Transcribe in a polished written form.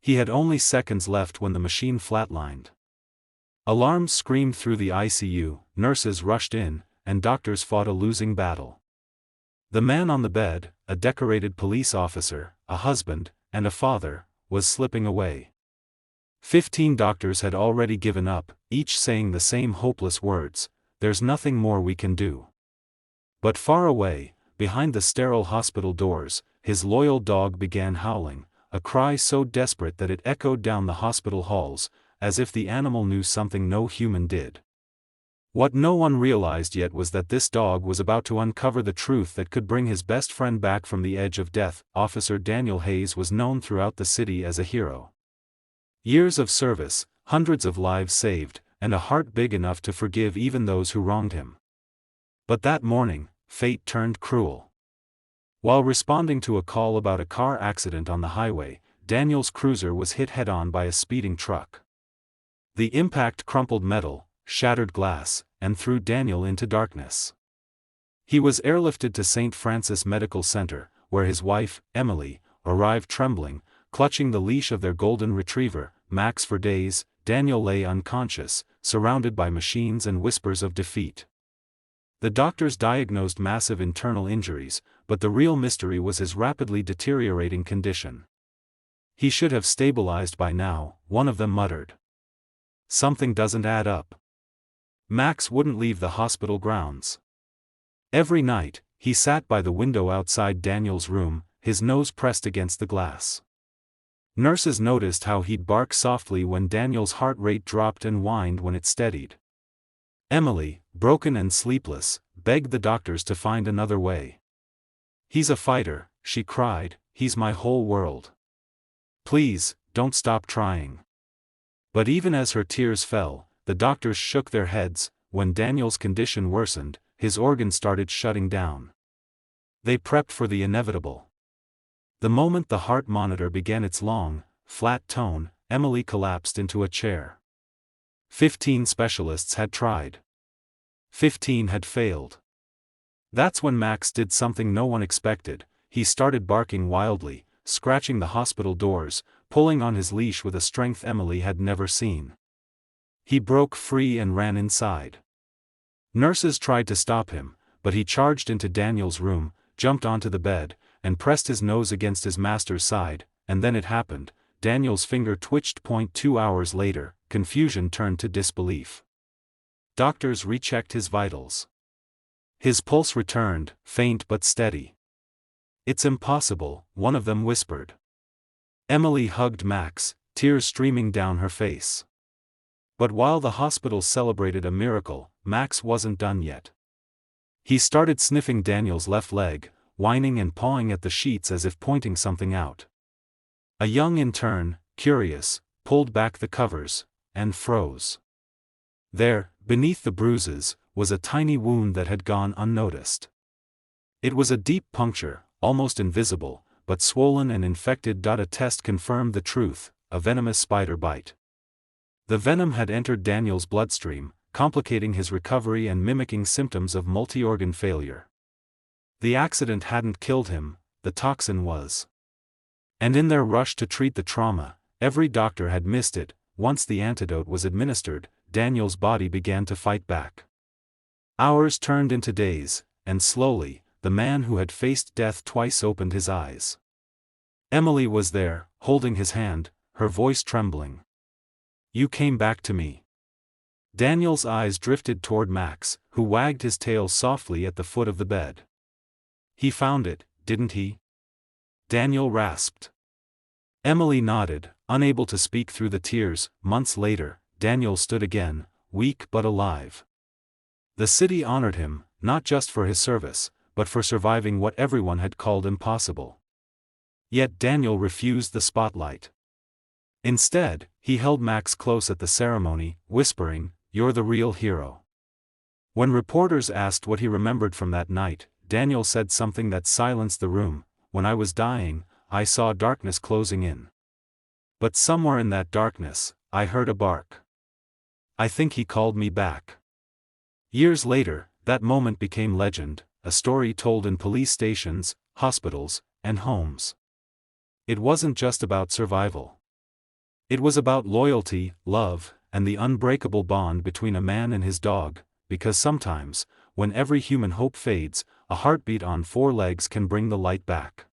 He had only seconds left when the machine flatlined. Alarms screamed through the ICU, nurses rushed in, and doctors fought a losing battle. The man on the bed, a decorated police officer, a husband, and a father, was slipping away. 15 doctors had already given up, each saying the same hopeless words, "There's nothing more we can do." But far away, behind the sterile hospital doors, his loyal dog began howling, a cry so desperate that it echoed down the hospital halls, as if the animal knew something no human did. What no one realized yet was that this dog was about to uncover the truth that could bring his best friend back from the edge of death. Officer Daniel Hayes was known throughout the city as a hero. Years of service, hundreds of lives saved, and a heart big enough to forgive even those who wronged him. But that morning, fate turned cruel. While responding to a call about a car accident on the highway, Daniel's cruiser was hit head-on by a speeding truck. The impact crumpled metal, shattered glass, and threw Daniel into darkness. He was airlifted to St. Francis Medical Center, where his wife, Emily, arrived trembling, clutching the leash of their golden retriever, Max. For days, Daniel lay unconscious, surrounded by machines and whispers of defeat. The doctors diagnosed massive internal injuries, but the real mystery was his rapidly deteriorating condition. "He should have stabilized by now," one of them muttered. "Something doesn't add up." Max wouldn't leave the hospital grounds. Every night, he sat by the window outside Daniel's room, his nose pressed against the glass. Nurses noticed how he'd bark softly when Daniel's heart rate dropped and whined when it steadied. Emily, broken and sleepless, begged the doctors to find another way. "He's a fighter," she cried, "he's my whole world. Please, don't stop trying." But even as her tears fell, the doctors shook their heads. When Daniel's condition worsened, his organs started shutting down. They prepped for the inevitable. The moment the heart monitor began its long, flat tone, Emily collapsed into a chair. 15 specialists had tried. 15 had failed. That's when Max did something no one expected. He started barking wildly, scratching the hospital doors, pulling on his leash with a strength Emily had never seen. He broke free and ran inside. Nurses tried to stop him, but he charged into Daniel's room, jumped onto the bed, and pressed his nose against his master's side, and then it happened. Daniel's finger twitched. 2 hours later, confusion turned to disbelief. Doctors rechecked his vitals. His pulse returned, faint but steady. "It's impossible," one of them whispered. Emily hugged Max, tears streaming down her face. But while the hospital celebrated a miracle, Max wasn't done yet. He started sniffing Daniel's left leg, whining and pawing at the sheets as if pointing something out. A young intern, curious, pulled back the covers, and froze. There, beneath the bruises, was a tiny wound that had gone unnoticed. It was a deep puncture, almost invisible, but swollen and infected. A test confirmed the truth: a venomous spider bite. The venom had entered Daniel's bloodstream, complicating his recovery and mimicking symptoms of multi-organ failure. The accident hadn't killed him, the toxin was. And in their rush to treat the trauma, every doctor had missed it. Once the antidote was administered, Daniel's body began to fight back. Hours turned into days, and slowly, the man who had faced death twice opened his eyes. Emily was there, holding his hand, her voice trembling. "You came back to me." Daniel's eyes drifted toward Max, who wagged his tail softly at the foot of the bed. "He found it, didn't he?" Daniel rasped. Emily nodded, unable to speak through the tears. Months later, Daniel stood again, weak but alive. The city honored him, not just for his service, but for surviving what everyone had called impossible. Yet Daniel refused the spotlight. Instead, he held Max close at the ceremony, whispering, "You're the real hero." When reporters asked what he remembered from that night, Daniel said something that silenced the room: "When I was dying, I saw darkness closing in. But somewhere in that darkness, I heard a bark. I think he called me back." Years later, that moment became legend, a story told in police stations, hospitals, and homes. It wasn't just about survival. It was about loyalty, love, and the unbreakable bond between a man and his dog, because sometimes, when every human hope fades, a heartbeat on four legs can bring the light back.